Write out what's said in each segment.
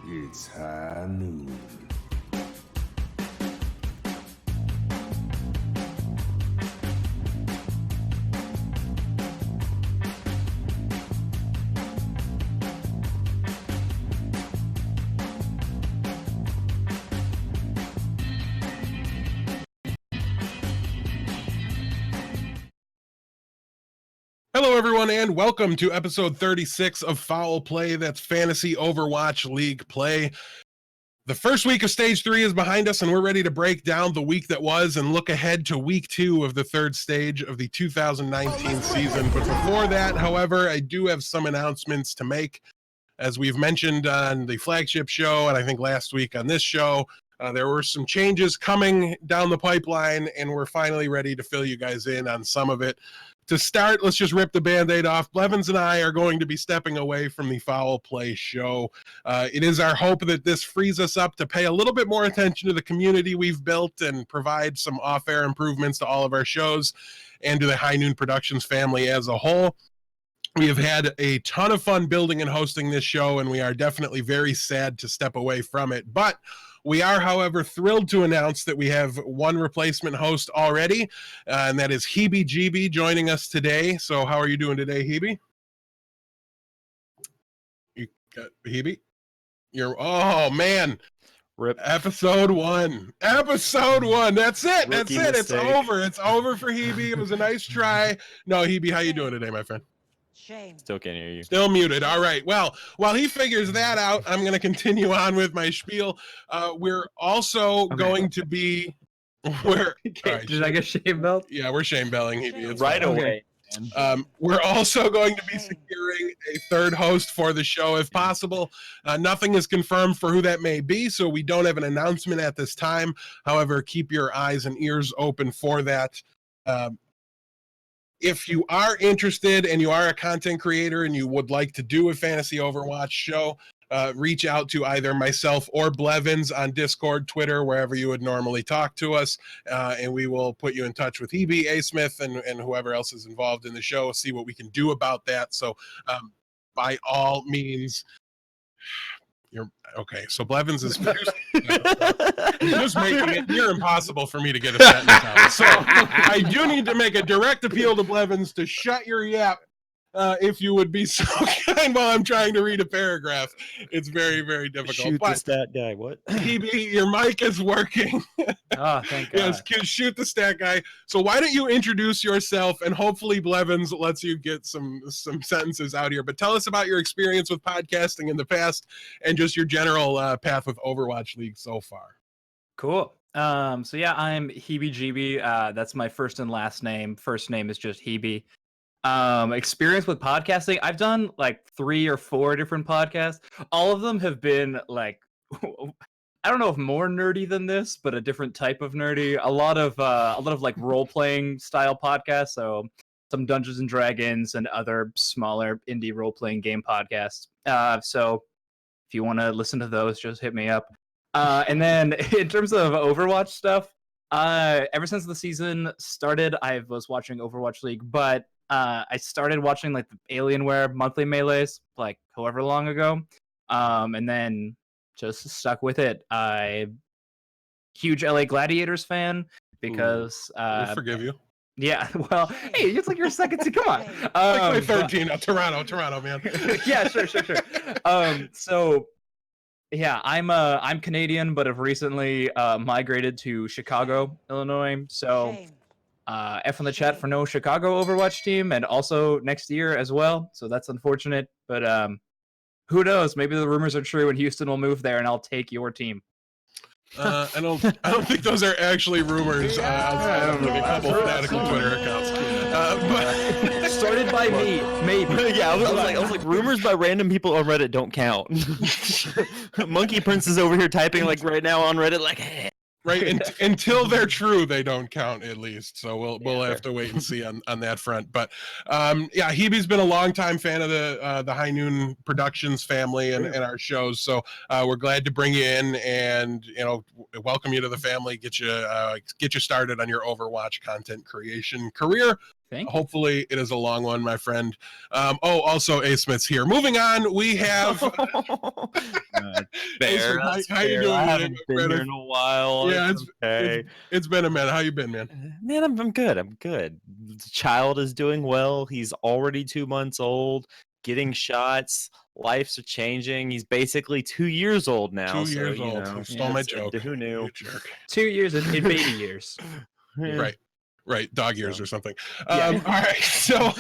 It's high noon. Hello, everyone, and welcome to episode 36 of Foul Play. That's Fantasy Overwatch League play. The first week of Stage 3 is behind us, and we're ready to break down the week that was and look ahead to week 2 of the third stage of the 2019 season. But before that, however, I do have some announcements to make. As we've mentioned on the flagship show, and I think last week on this show, there were some changes coming down the pipeline, and we're finally ready to fill you guys in on some of it. To start, let's just rip the Band-Aid off. Blevins and I are going to be stepping away from the Foul Play show. It is our hope that this frees us up to pay a little bit more attention to the community we've built and provide some off-air improvements to all of our shows and to the High Noon Productions family as a whole. We have had a ton of fun building and hosting this show, and we are definitely very sad to step away from it. But we are, however, thrilled to announce that we have one replacement host already, and that is HeeBee joining us today. So how are you doing today, HeeBee? You got HeeBee? Oh, man. Rip. Episode 1. That's it. That's Rookie it. mistake. It's over. It's over for HeeBee. It was a nice try. No, HeeBee, how you doing today, my friend? Shame. Still can't hear you. Still muted. All right. Well, while he figures that out, I'm going to continue on with my spiel. We're also going to be... Did I get shame belt? Yeah, we're shame belling. It's Right fine. away. We're also going to be securing a third host for the show if possible. Nothing is confirmed for who that may be, so we don't have an announcement at this time. However, keep your eyes and ears open for that. If you are interested and you are a content creator and you would like to do a Fantasy Overwatch show, reach out to either myself or Blevins on Discord, Twitter, wherever you would normally talk to us, and we will put you in touch with HeeBee, A. Smith, and whoever else is involved in the show, see what we can do about that. So by all means... You're okay. So Blevins is just making it near impossible for me to get a sentence out. So I do need to make a direct appeal to Blevins to shut your yap, if you would be so kind while I'm trying to read a paragraph. It's very, very difficult. Shoot the stat guy. What? HeeBee, your mic is working. Oh, thank God. Yes, shoot the stat guy. So why don't you introduce yourself, and hopefully Blevins lets you get some sentences out here. But tell us about your experience with podcasting in the past and just your general path with Overwatch League so far. Cool. So yeah, I'm HeeBee. That's my first and last name. First name is just HeeBee. Experience with podcasting. I've done like 3 or 4 different podcasts. All of them have been like, I don't know if more nerdy than this, but a different type of nerdy. A lot of like role-playing style podcasts. So some Dungeons and Dragons and other smaller indie role-playing game podcasts. So if you want to listen to those, just hit me up. And then in terms of Overwatch stuff, ever since the season started, I was watching Overwatch League, but I started watching like the Alienware monthly melees like however long ago, and then just stuck with it. I'm huge LA Gladiators fan because We'll forgive you. Yeah, well, hey, it's like your second team. Come on, Like 13. Toronto, man. Yeah, sure. So yeah, I'm Canadian, but have recently migrated to Chicago, Illinois. So. Shame. F on the chat for no Chicago Overwatch team, and also next year as well. So that's unfortunate, but who knows? Maybe the rumors are true, and Houston will move there, and I'll take your team. I don't think those are actually rumors outside of a couple fanatical Twitter accounts. But Started by me, maybe. Yeah, I was like, rumors by random people on Reddit don't count. Monkey Prince is over here typing like right now on Reddit, like, hey. Right, until they're true, they don't count at least. So we'll have to wait and see on that front. But yeah, HeeBee's been a longtime fan of the High Noon Productions family and our shows. So we're glad to bring you in and welcome you to the family. Get you started on your Overwatch content creation career. Thank you. Hopefully it is a long one, my friend. Also A Smith's here. Moving on, we have A Smith, how you doing? I today, haven't my been friend? here in a while. Yeah, It's okay. it's been a minute. How you been, man? Man, I'm good. I'm good. The child is doing well. He's already 2 months old, getting shots. Lives are changing. He's basically 2 years old now. 2 years old. You stole my joke. Who knew? You jerk. 2 years in baby years. Yeah. Right. Dog years So, or something. yeah. All right. So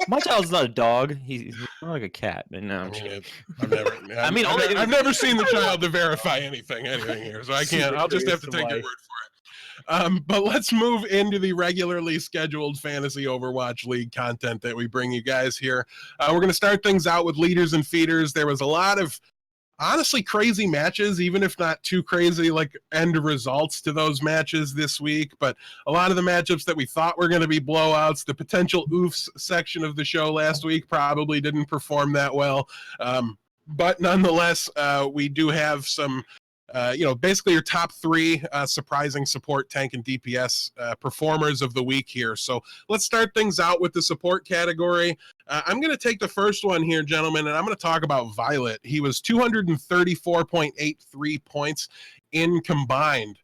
my child's not a dog. He's more like a cat. But no, I'm kidding. I've never seen the child to verify anything here, so I can't. I'll just have to take your word for it. But let's move into the regularly scheduled Fantasy Overwatch League content that we bring you guys here. We're going to start things out with leaders and feeders. There was a lot of honestly crazy matches, even if not too crazy like end results to those matches this week, but a lot of the matchups that we thought were going to be blowouts, the potential oofs section of the show last week probably didn't perform that well, but nonetheless we do have some basically your top three surprising support, tank, and DPS performers of the week here. So let's start things out with the support category. I'm going to take the first one here, gentlemen, and I'm going to talk about Violet. He was 234.83 points in combined.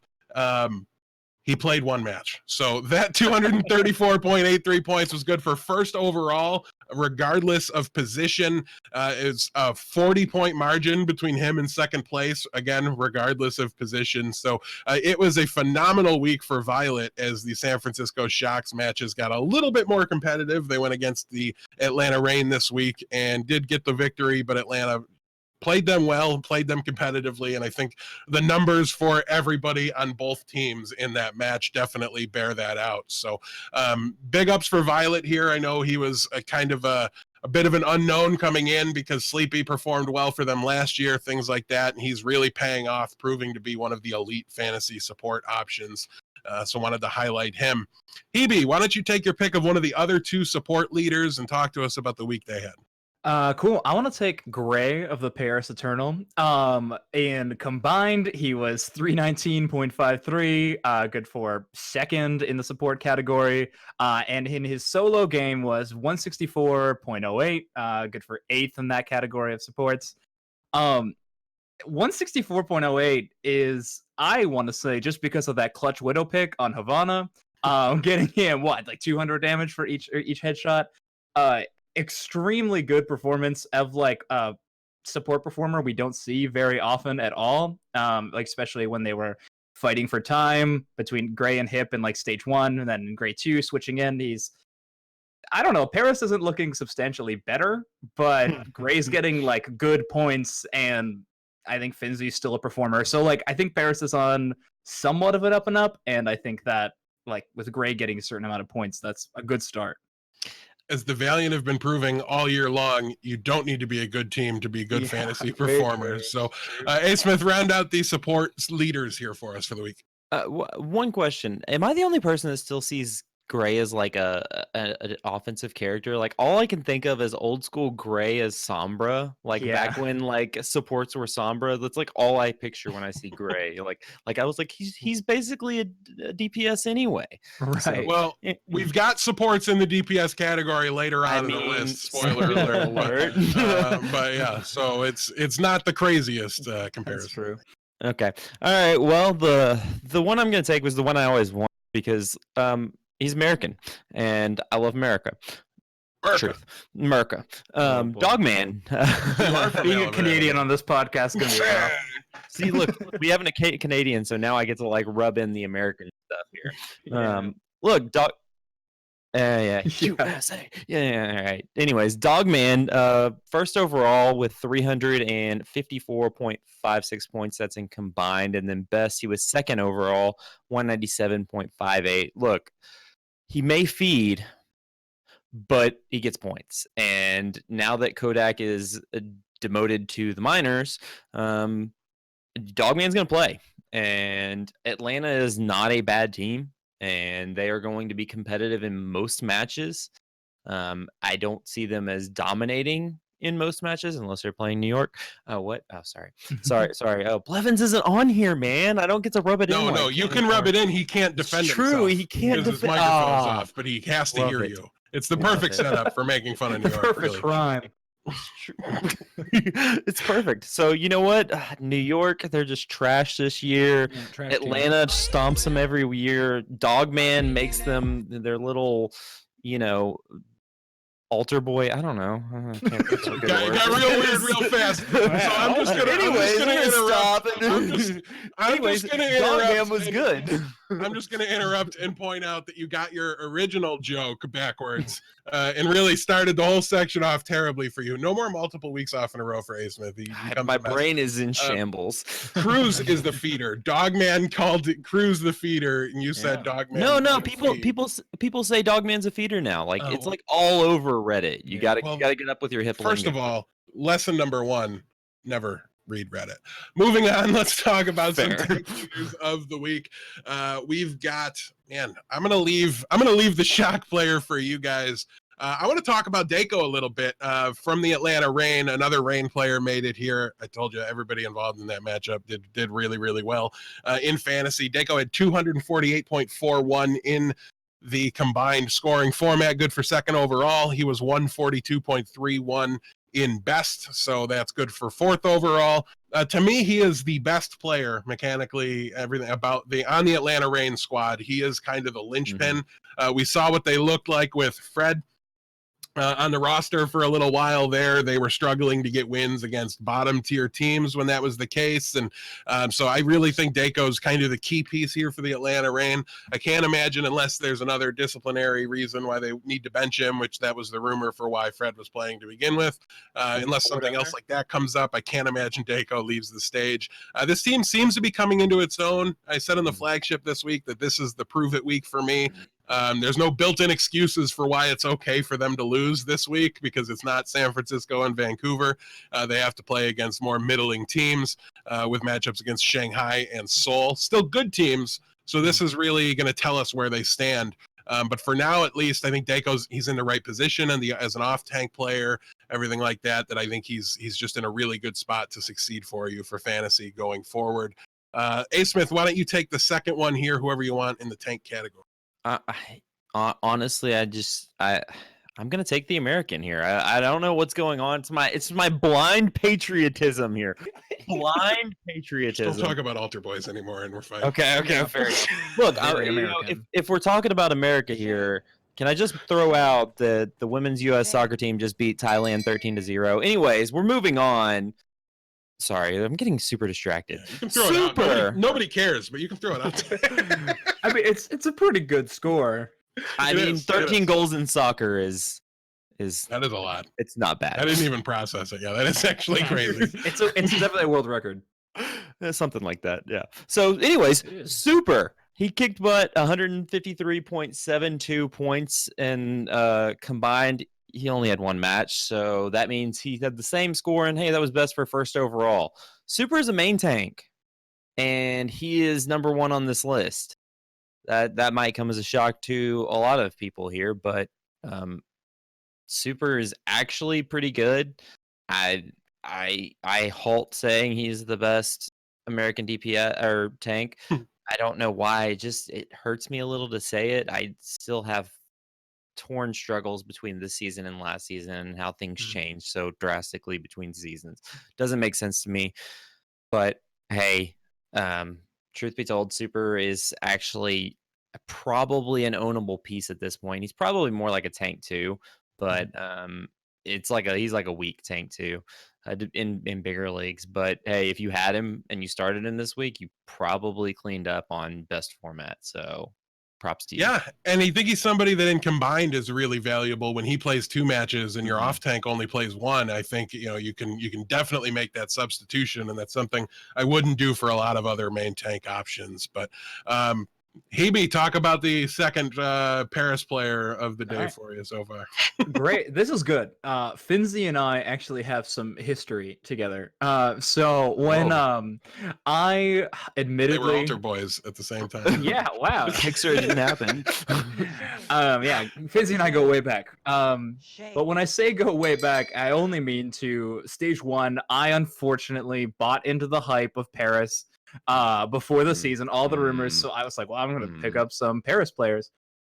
He played one match. So that 234.83 points was good for first overall, regardless of position. It's a 40-point margin between him and second place, again, regardless of position. So it was a phenomenal week for Violet as the San Francisco Shocks matches got a little bit more competitive. They went against the Atlanta Reign this week and did get the victory, but Atlanta played them well, played them competitively, and I think the numbers for everybody on both teams in that match definitely bear that out. So big ups for Violet here. I know he was a kind of a bit of an unknown coming in because Sleepy performed well for them last year, things like that, and he's really paying off, proving to be one of the elite fantasy support options. So wanted to highlight him. HeeBee, why don't you take your pick of one of the other two support leaders and talk to us about the week they had? Cool. I want to take Gray of the Paris Eternal. And combined, he was 319.53, good for second in the support category. And in his solo game was 164.08, good for eighth in that category of supports. 164.08 is, I want to say, just because of that clutch Widow pick on Havana, getting him like 200 damage for each headshot. Extremely good performance of like a support performer we don't see very often at all, like especially when they were fighting for time between Gray and Hip in like stage 1 and then Gray 2 switching in. I don't know, Paris isn't looking substantially better, but Gray's getting like good points, and I think Finzi's still a performer. So like I think Paris is on somewhat of an up and up, and I think that like with Gray getting a certain amount of points, that's a good start. As the Valiant have been proving all year long, you don't need to be a good team to be good fantasy performers. So, A. Smith, round out the support leaders here for us for the week. One question. Am I the only person that still sees Gray as like an offensive character? Like all I can think of is old school Gray as Sombra, like back when like supports were Sombra. That's like all I picture when I see Gray. like I was like he's basically a DPS anyway. Right. So, well, we've got supports in the DPS category later on in the list. Spoiler alert. But yeah, so it's not the craziest comparison. That's true. Okay. All right. Well, the one I'm going to take was the one I always want because he's American, and I love America. Truth. America. Dogman. Being a Canadian on this podcast is going to be rough. See, look, we have a Canadian, so now I get to like rub in the American stuff here. Look, USA. Yeah, all right. Anyways, Dogman, first overall with 354.56 points. That's in combined. And then best, he was second overall, 197.58. Look, he may feed, but he gets points. And now that Kodak is demoted to the minors, Dogman's going to play. And Atlanta is not a bad team, and they are going to be competitive in most matches. I don't see them as dominating in most matches unless they're playing New York. What? Oh, sorry. Oh, Blevins isn't on here, man. I don't get to rub it in. No, you can rub it in. He can't defend himself. True, he can't because his microphone's off, but he has to hear you. It's the perfect setup for making fun of New York. Perfect crime. It's perfect. So you know what? New York, they're just trash this year. Yeah, Atlanta stomps them every year. Dogman makes them their little, altar boy. I don't know. Got real weird real fast. So I'm just gonna interrupt. Dogman was good. I'm just gonna interrupt and point out that you got your original joke backwards and really started the whole section off terribly for you. No more multiple weeks off in a row for A. Smith. My brain is in shambles. Cruz is the feeder. Dogman called it Cruz the feeder, and you said Dogman. No. People say Dogman's a feeder now. Like it's like all over Reddit. You gotta get up with your hip. First of all, lesson number 1: never read Reddit. Moving on, let's talk about some news of the week. We've got, I'm gonna leave the shock player for you guys. I want to talk about Dako a little bit from the Atlanta Reign. Another Reign player made it here. I told you everybody involved in that matchup did really, really well in fantasy. Dako had 248.41 in the combined scoring format, good for second overall. He was 142.31 in best, so that's good for fourth overall. To me, he is the best player mechanically, everything about on the Atlanta Reign squad. He is kind of the linchpin. We saw what they looked like with Fred on the roster for a little while there. They were struggling to get wins against bottom tier teams when that was the case. And so I really think Dako's kind of the key piece here for the Atlanta Reign. I can't imagine, unless there's another disciplinary reason why they need to bench him, which that was the rumor for why Fred was playing to begin with. Unless something else like that comes up, I can't imagine Dako leaves the stage. This team seems to be coming into its own. I said on the flagship this week that this is the prove it week for me. There's no built-in excuses for why it's okay for them to lose this week, because it's not San Francisco and Vancouver. They have to play against more middling teams with matchups against Shanghai and Seoul. Still good teams, so this is really going to tell us where they stand. But for now, at least, I think he's in the right position, and as an off-tank player, everything like that, that I think he's just in a really good spot to succeed for you for fantasy going forward. A. Smith, why don't you take the second one here, whoever you want in the tank category? Honestly, I'm gonna take the American here. I don't know what's going on. It's my blind patriotism here. Blind patriotism. Don't talk about altar boys anymore, and we're fine. Okay, fair enough. Look, if we're talking about America here, can I just throw out the women's U.S. soccer team just beat Thailand 13-0? Anyways, we're moving on. Sorry, I'm getting super distracted. Yeah, you can throw it out. Nobody cares, but you can throw it out. I mean, it's a pretty good score. I mean, 13 goals in soccer is that is a lot. It's not bad. I didn't even process it. Yeah, that is actually crazy. It's definitely a world record. Something like that. Yeah. So, anyways, super. He kicked butt, 153.72 points, and combined, he only had one match, so that means he had the same score, and hey, that was best for first overall. Super is a main tank, and he is number 1 on this list. That might come as a shock to a lot of people here, but Super is actually pretty good. I halt saying he's the best American DPS or tank. I don't know why. It hurts me a little to say it. I still have torn struggles between this season and last season, and how things change so drastically between seasons. Doesn't make sense to me. But hey, truth be told, Super is actually probably an ownable piece at this point. He's probably more like a tank too, but he's like a weak tank too in bigger leagues. But hey, if you had him and you started him this week, you probably cleaned up on best format. So props to you. Yeah, and I think he's somebody that in combined is really valuable when he plays 2 matches and your off tank only plays 1. I think you can definitely make that substitution, and that's something I wouldn't do for a lot of other main tank options. But HeeBee, talk about the second Paris player of the day right. for you so far. Great. This is good. Finzi and I actually have some history together. So when Whoa. I They were admittedly altar boys at the same time. yeah, wow. Pixar didn't happen. Yeah, Finzi and I go way back. But when I say go way back, I only mean to stage 1. I unfortunately bought into the hype of Paris before the season, all the rumors. So I was like, well, I'm gonna pick up some Paris players.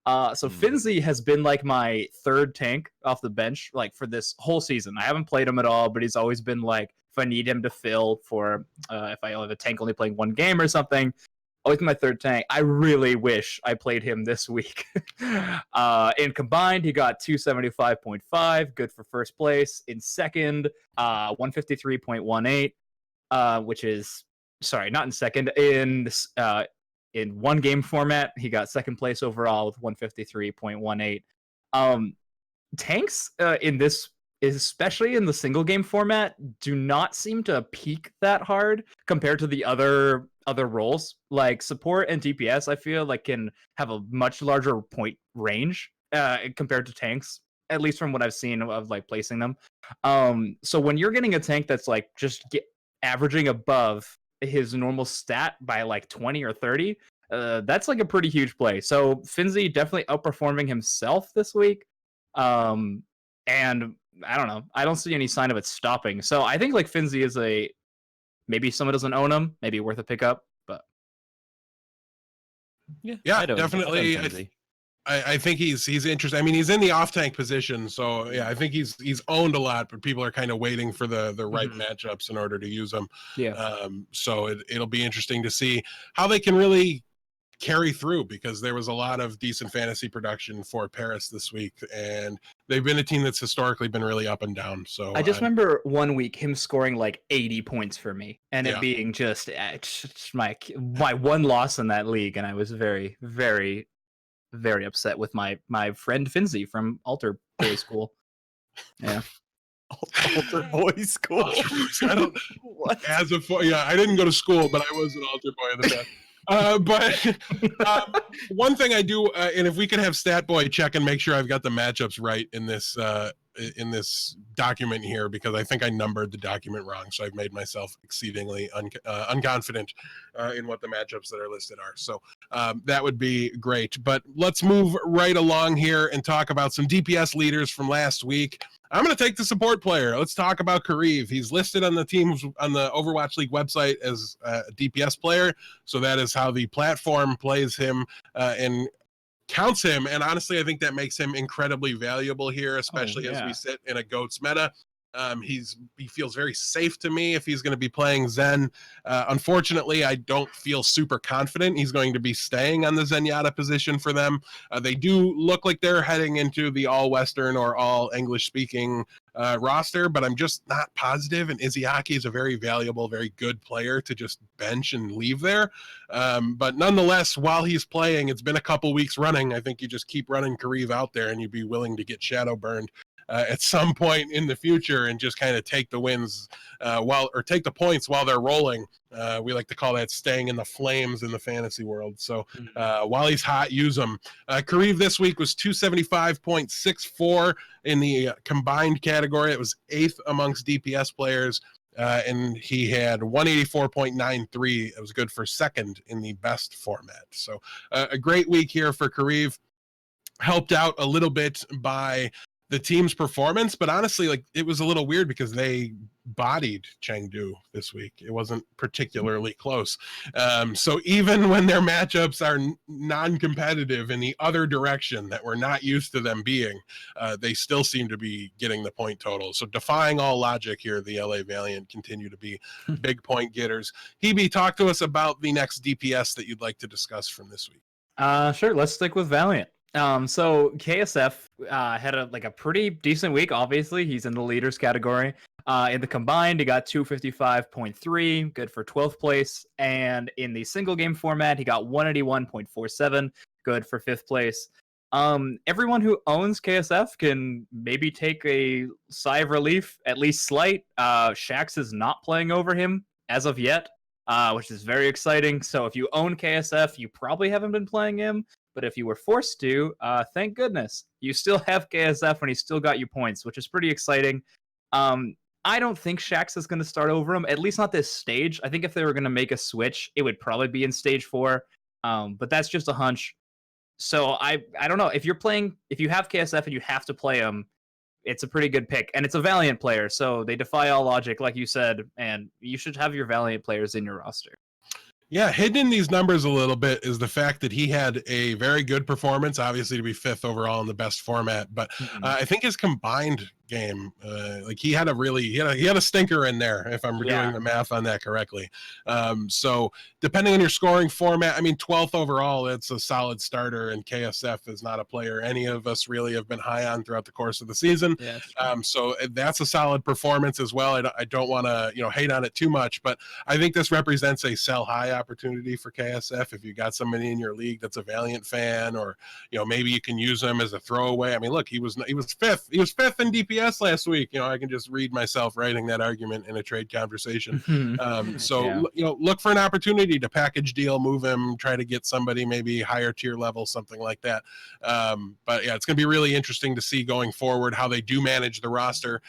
So Finzi has been like my third tank off the bench, like for this whole season. I haven't played him at all, but he's always been like, if I need him to fill for, if I have a tank only playing one game or something, always my third tank. I really wish I played him this week. In combined, he got 275.5, good for first place. In second, 153.18, which is, sorry, not in second, in one game format, he got second place overall with 153.18. Tanks in this, especially in the single game format, do not seem to peak that hard compared to the other roles. Like support and DPS, I feel like can have a much larger point range compared to tanks, at least from what I've seen of like placing them. So when you're getting a tank that's like just averaging above his normal stat by like 20 or 30, that's like a pretty huge play. So Finzi definitely outperforming himself this week. And I don't know. I don't see any sign of it stopping. So I think like Finzi is maybe someone doesn't own him, maybe worth a pickup, but Yeah, definitely. I think he's interesting. I mean, he's in the off tank position, so yeah, I think he's owned a lot, but people are kind of waiting for the right matchups in order to use him. Yeah. So it'll be interesting to see how they can really carry through, because there was a lot of decent fantasy production for Paris this week, and they've been a team that's historically been really up and down. So I just remember one week him scoring like 80 points for me, and it Yeah. being just my one loss in that league, and I was very, very, very upset with my friend Finzi from Altar Boy School. Yeah. Altar Boy School. I don't. What? As a yeah, I didn't go to school, but I was an altar boy in the past. But one thing I do, and if we could have StatBoy check and make sure I've got the matchups right in this document here, because I think I numbered the document wrong, so I've made myself exceedingly unconfident in what the matchups that are listed are. So that would be great. But let's move right along here and talk about some DPS leaders from last week. I'm going to take the support player. Let's talk about Kareev. He's listed on the teams on the Overwatch League website as a DPS player, so that is how the platform plays him and counts him. And honestly, I think that makes him incredibly valuable here, especially as we sit in a GOATS meta. He feels very safe to me if he's going to be playing Zen. Unfortunately, I don't feel super confident he's going to be staying on the Zenyatta position for them. They do look like they're heading into the all Western or all English speaking roster, but I'm just not positive. And Izzyaki is a very valuable, very good player to just bench and leave there. But nonetheless, while he's playing, it's been a couple weeks running. I think you just keep running Kareev out there, and you'd be willing to get shadow burned at some point in the future and just kind of take the wins or take the points while they're rolling. We like to call that staying in the flames in the fantasy world. So while he's hot, use him. Kareev this week was 275.64 in the combined category. It was 8th amongst DPS players. And he had 184.93. It was good for second in the best format. So a great week here for Kareev. Helped out a little bit by the team's performance, but honestly, like, it was a little weird because they bodied Chengdu this week. It wasn't particularly close. So even when their matchups are non-competitive in the other direction that we're not used to them being, they still seem to be getting the point total. So defying all logic here, the LA Valiant continue to be big point getters. HeeBee, talk to us about the next DPS that you'd like to discuss from this week. Sure. Let's stick with Valiant. So KSF had a pretty decent week. Obviously, he's in the leaders category. In the combined, he got 255.3, good for 12th place. And in the single game format, he got 181.47, good for 5th place. Everyone who owns KSF can maybe take a sigh of relief, at least slight. Shax is not playing over him as of yet. which is very exciting. So if you own KSF, you probably haven't been playing him. But if you were forced to, thank goodness. You still have KSF and he still got you points, which is pretty exciting. I don't think Shaxx is going to start over him, at least not this stage. I think if they were going to make a switch, it would probably be in stage 4. But that's just a hunch. So I don't know. If you have KSF and you have to play him, it's a pretty good pick. And it's a Valiant player, so they defy all logic, like you said, and you should have your Valiant players in your roster. Yeah, hidden in these numbers a little bit is the fact that he had a very good performance, obviously to be 5th overall in the best format, but I think his combined game, like he had a stinker in there, if I'm doing the math on that correctly. So depending on your scoring format, I mean 12th overall, it's a solid starter, and KSF is not a player any of us really have been high on throughout the course of the season. Yeah, so that's a solid performance as well. I don't want to hate on it too much, but I think this represents a sell high opportunity for KSF. If you got somebody in your league that's a Valiant fan, or maybe you can use him as a throwaway. I mean, look, he was 5th. He was 5th in DPS last week. I can just read myself writing that argument in a trade conversation. Look for an opportunity to package deal, move him, try to get somebody maybe higher tier level, something like that. But yeah, it's going to be really interesting to see going forward how they do manage the roster,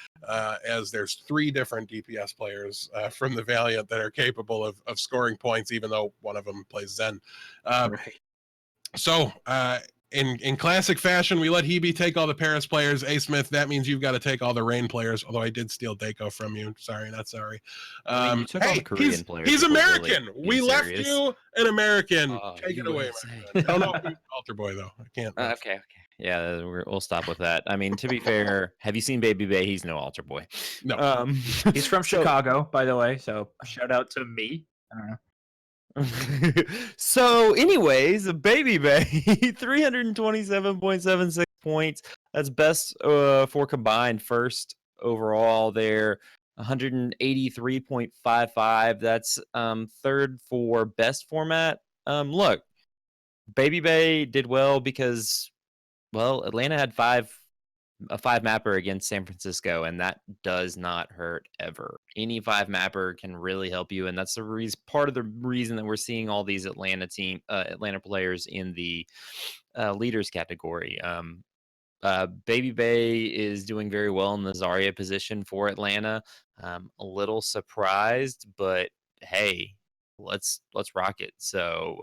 as there's 3 different DPS players from the Valiant that are capable of scoring points, even though one of them plays Zen. Right. So in classic fashion, we let HeeBee take all the Paris players. A Smith, that means you've got to take all the Rain players, although I did steal Dako from you. Sorry, not sorry. You took all the Korean players. He's American. Really we left serious. you an American. Take it You away, wouldn't my say. friend. I don't know if he's Altar Boy, though. I can't. Okay. Yeah, we'll stop with that. I mean, to be fair, have you seen Baby Bay? He's no Altar Boy. No. He's from Chicago, by the way, so shout out to me. I don't know. So anyways, Baby Bay 327.76 points. That's best for combined, first overall there. 183.55. That's third for best format. Look, Baby Bay did well because Atlanta had a 5-mapper against San Francisco, and that does not hurt ever. Any 5-mapper can really help you, and that's part of the reason that we're seeing all these Atlanta players in the leaders category. Baby Bay is doing very well in the Zarya position for Atlanta. A little surprised, but hey, let's rock it. So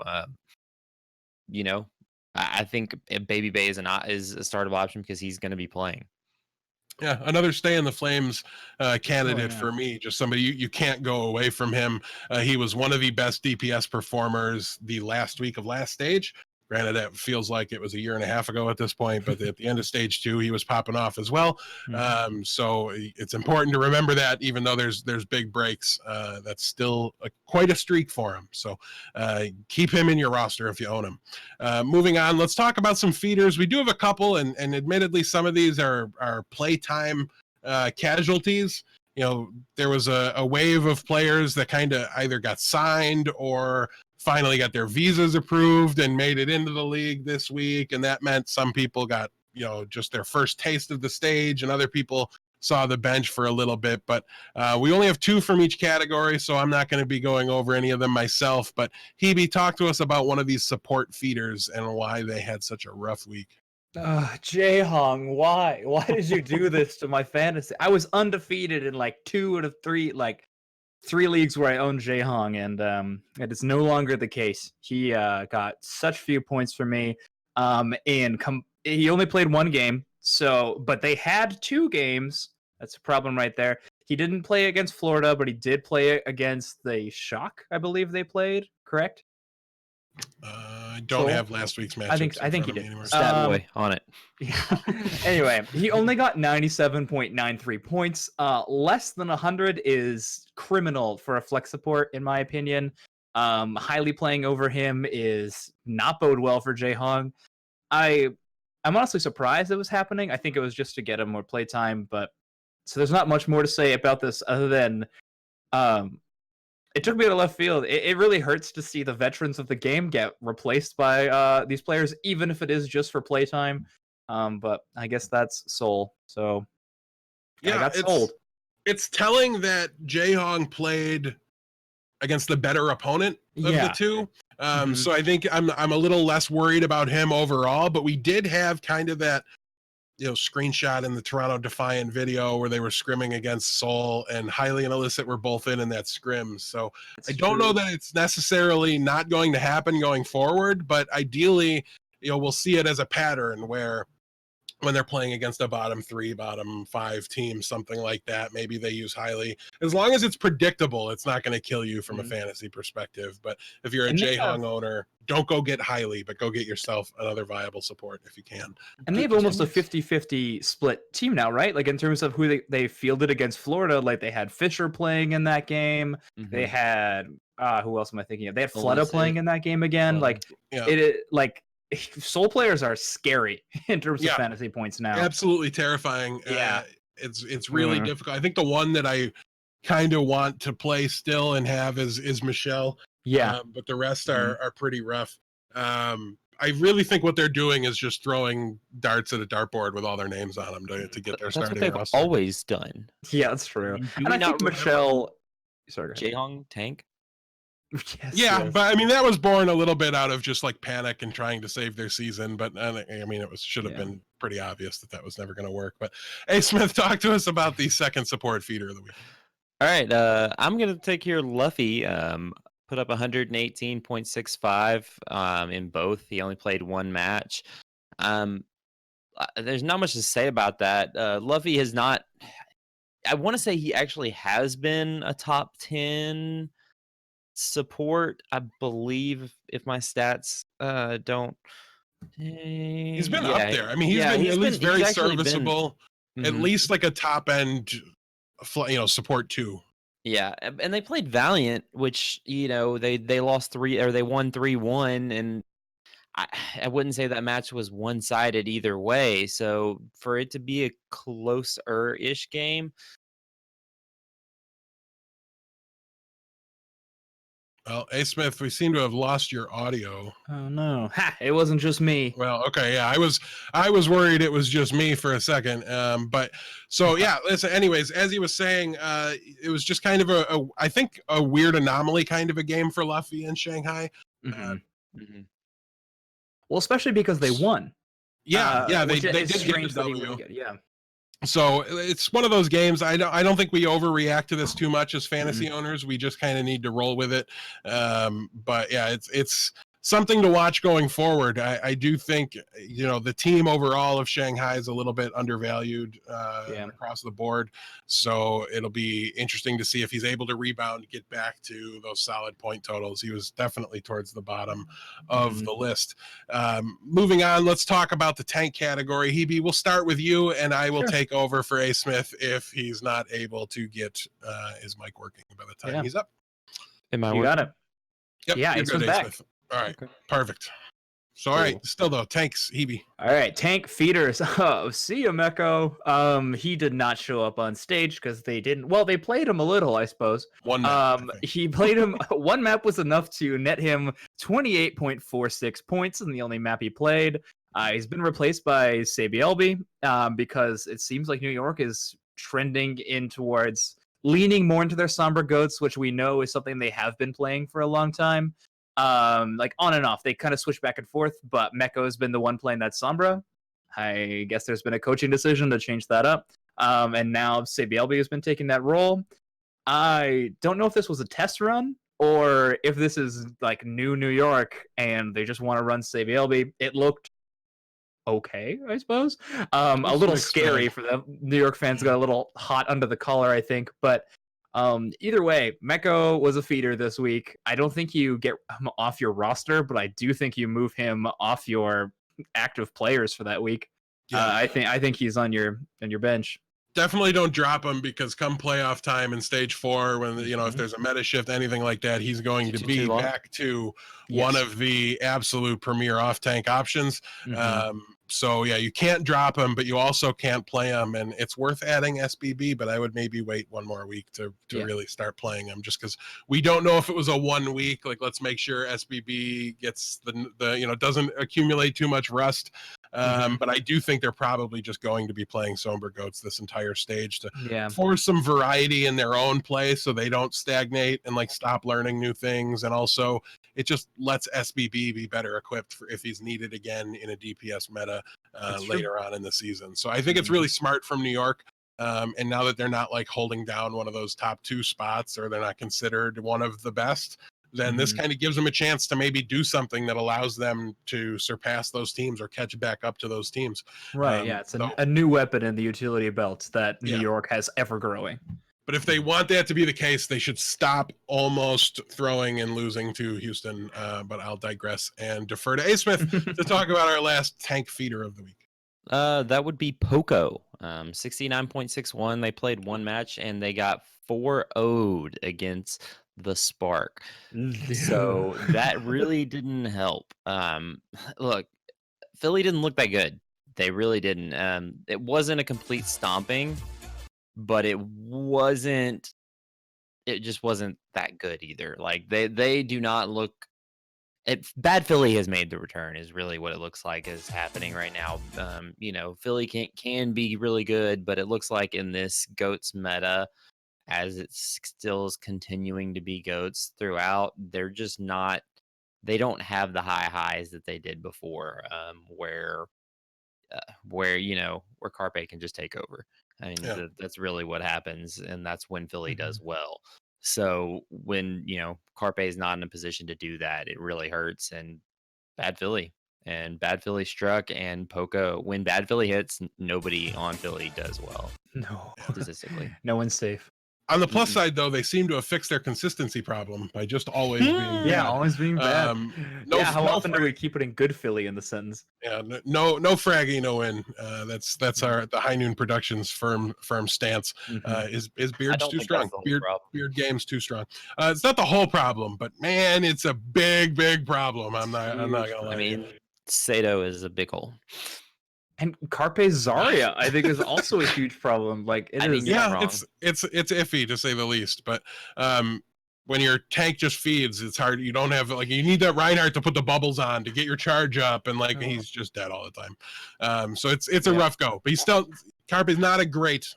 I think Baby Bay is a startable option because he's going to be playing. Yeah, another stay in the flames candidate for me. Just somebody you can't go away from him. He was one of the best DPS performers the last week of last stage. Granted, that feels like it was a year and a half ago at this point, but at the end of stage 2, he was popping off as well. So it's important to remember that, even though there's big breaks, that's still quite a streak for him. So keep him in your roster if you own him. Moving on, let's talk about some feeders. We do have a couple, and admittedly, some of these are playtime casualties. There was a wave of players that kind of either got signed or finally got their visas approved and made it into the league this week, and that meant some people got just their first taste of the stage, and other people saw the bench for a little bit. But we only have 2 from each category, so I'm not going to be going over any of them myself. But HeeBee, talk to us about one of these support feeders and why they had such a rough week. Jaehong, why did you do this to my fantasy? I was undefeated in like 2 out of 3 3 leagues where I own Jaehong, and it is no longer the case. He got such few points for me. He only played 1 game, but they had 2 games. That's a problem right there. He didn't play against Florida, but he did play against the Shock, I believe they played, correct? I don't have last week's match. I think he did. StatBoy on it. Yeah. Anyway, he only got 97.93 points. Less than 100 is criminal for a flex support, in my opinion. Highly playing over him is not bode well for Jaehong. I'm honestly surprised it was happening. I think it was just to get him more playtime, but so there's not much more to say about this other than it took me to left field. It really hurts to see the veterans of the game get replaced by these players, even if it is just for playtime. But I guess that's Soul. So yeah, I got sold. It's telling that Jaehong played against the better opponent of the Yeah. two. Mhm. So I think I'm a little less worried about him overall, but we did have kind of that, screenshot in the Toronto Defiant video where they were scrimming against Seoul, and Hailey and Illicit were both in that scrim. So That's I don't know true. that it's necessarily not going to happen going forward, but ideally, we'll see it as a pattern where when they're playing against a bottom 3, bottom 5 team, something like that, maybe they use Hailey. As long as it's predictable, it's not going to kill you from a fantasy perspective. But if you're a And they Jae have Hong owner, don't go get Hailey, but go get yourself another viable support if you can. and they have almost a 50-50 split team now, right? Like in terms of who they fielded against Florida, like they had Fisher playing in that game. They had who else am I thinking of? They had Flutta Illicit. playing in that game again. Flutta. Like Yeah. like Soul players are scary in terms of fantasy points now. Absolutely terrifying. Yeah. It's really difficult. I think the one that I kind of want to play still and have is Michelle. Yeah. But the rest are pretty rough. I really think what they're doing is just throwing darts at a dartboard with all their names on them to get their That's what starting they've roster. always done. Yeah, that's true. Do And we I not think remember Michelle. Sorry. Jae Hong tank. Yes, Yeah, yes. but I mean that was born a little bit out of just like panic and trying to save their season. But I mean it should have been pretty obvious that was never going to work. But hey, Smith, talk to us about the second support feeder of the week. All right, I'm gonna take here Luffy. Put up 118.65 in both. He only played one match. There's not much to say about that. Luffy has not. I want to say he actually has been a top 10 support, I believe, if my stats don't. He's been up there. I mean, he's been at least very serviceable. At least like a top end, support 2. Yeah, and they played Valiant, which they lost 3 or they won 3-1, and I wouldn't say that match was one sided either way. So for it to be a closer-ish game. Well, A. Smith, we seem to have lost your audio. Oh no! Ha! It wasn't just me. Well, okay, yeah, I was worried it was just me for a second. But so yeah, listen. Anyways, as he was saying, it was just kind of I think a weird anomaly kind of a game for Luffy in Shanghai. Well, especially because they won. Yeah, they did get the W. Yeah. So it's one of those games. I don't think we overreact to this too much as fantasy owners. We just kind of need to roll with it. But yeah, it's something to watch going forward. I do think the team overall of Shanghai is a little bit undervalued across the board. So it'll be interesting to see if he's able to rebound, get back to those solid point totals. He was definitely towards the bottom of the list. Moving on, let's talk about the tank category. HeeBee, we'll start with you, and I will take over for A. Smith if he's not able to get his mic working by the time he's up. You got it. Yep, yeah, he's back. Smith. All right, perfect. So, all right, still though, tanks, HeeBee. All right, tank feeders. Oh, see you, Meko. He did not show up on stage because they didn't. Well, they played him a little, I suppose. One map, he played him. One map was enough to net him 28.46 points in the only map he played. He's been replaced by STATBOY because it seems like New York is trending in towards leaning more into their Sombra Goats, which we know is something they have been playing for a long time. Like on and off, they kind of switch back and forth, but Meko has been the one playing that Sombra. I guess there's been a coaching decision to change that up. And now STATBOY has been taking that role. I don't know if this was a test run or if this is like New York and they just want to run STATBOY. It looked okay, I suppose. A little scary for the New York fans, got a little hot under the collar, I think, but either way, Meko was a feeder this week. I don't think you get him off your roster, but I do think you move him off your active players for that week. Yeah. I think he's on your bench. Definitely don't drop him because come playoff time in stage 4, when if there's a meta shift, anything like that, he's going to be back to one of the absolute premier off tank options. So yeah, you can't drop him, but you also can't play him, and it's worth adding SBB, but I would maybe wait one more week to really start playing him, just because we don't know if it was a 1 week. Like, let's make sure SBB gets the doesn't accumulate too much rust But I do think they're probably just going to be playing somber goats this entire stage to Yeah. force some variety in their own play so they don't stagnate and like stop learning new things. And also it just lets SBB be better equipped for if he's needed again in a DPS meta later on in the season. So I think it's really smart from New York. And now that they're not like holding down one of those top 2 spots, or they're not considered one of the best, then this kind of gives them a chance to maybe do something that allows them to surpass those teams or catch back up to those teams. Right. Yeah. It's a new weapon in the utility belt that New York has ever growing. But if they want that to be the case, they should stop almost throwing and losing to Houston. But I'll digress and defer to A. Smith to talk about our last tank feeder of the week. That would be Poco. 69.61. They played one match and they got 4-0'd against the Spark. So that really didn't help. Look, Philly didn't look that good. They really didn't. It wasn't a complete stomping, but it just wasn't that good either. Like they do not look Bad Philly has made the return is really what it looks like is happening right now. Philly can be really good, but it looks like in this GOATS meta, as it still is continuing to be GOATS throughout, they're just not. They don't have the high highs that they did before, where Carpe can just take over. I mean, that's really what happens, and that's when Philly does well. So when Carpe is not in a position to do that, it really hurts. And Bad Philly struck, and Poco. When Bad Philly hits, nobody on Philly does well. No, statistically, no one's safe. On the plus side, though, they seem to have fixed their consistency problem by just always being bad. Always being bad. How often do we keep putting good Philly in the sentence? Yeah, no fraggy, no win. That's the High Noon Productions firm stance. Is Beard's too strong? Beard game's too strong. It's not the whole problem, but man, it's a big problem. I'm not gonna lie. I mean, Sato is a big hole. And Carpe Zarya, I think, is also a huge problem. Like, it's iffy to say the least. But when your tank just feeds, it's hard. You don't have you need that Reinhardt to put the bubbles on to get your charge up, and he's just dead all the time. So it's a rough go. But Carpe is not a great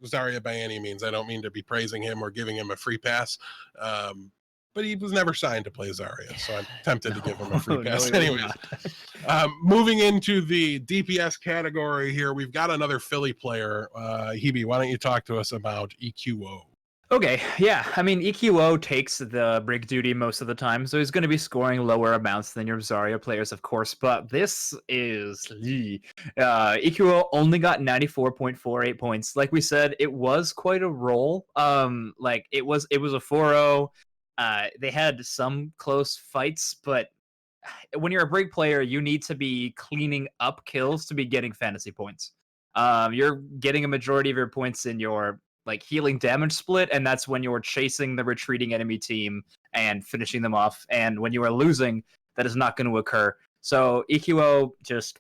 Zarya by any means. I don't mean to be praising him or giving him a free pass. But he was never signed to play Zarya, so I'm tempted to give him a free pass. Anyways, moving into the DPS category here, we've got another Philly player. HeeBee, why don't you talk to us about EQO? Okay, yeah. I mean, EQO takes the break duty most of the time, so he's going to be scoring lower amounts than your Zarya players, of course. But this is EQO only got 94.48 points. Like we said, it was quite a roll. It was a 4-0. They had some close fights, but when you're a break player, you need to be cleaning up kills to be getting fantasy points. You're getting a majority of your points in your healing damage split, and that's when you're chasing the retreating enemy team and finishing them off. And when you are losing, that is not going to occur. So EQO just,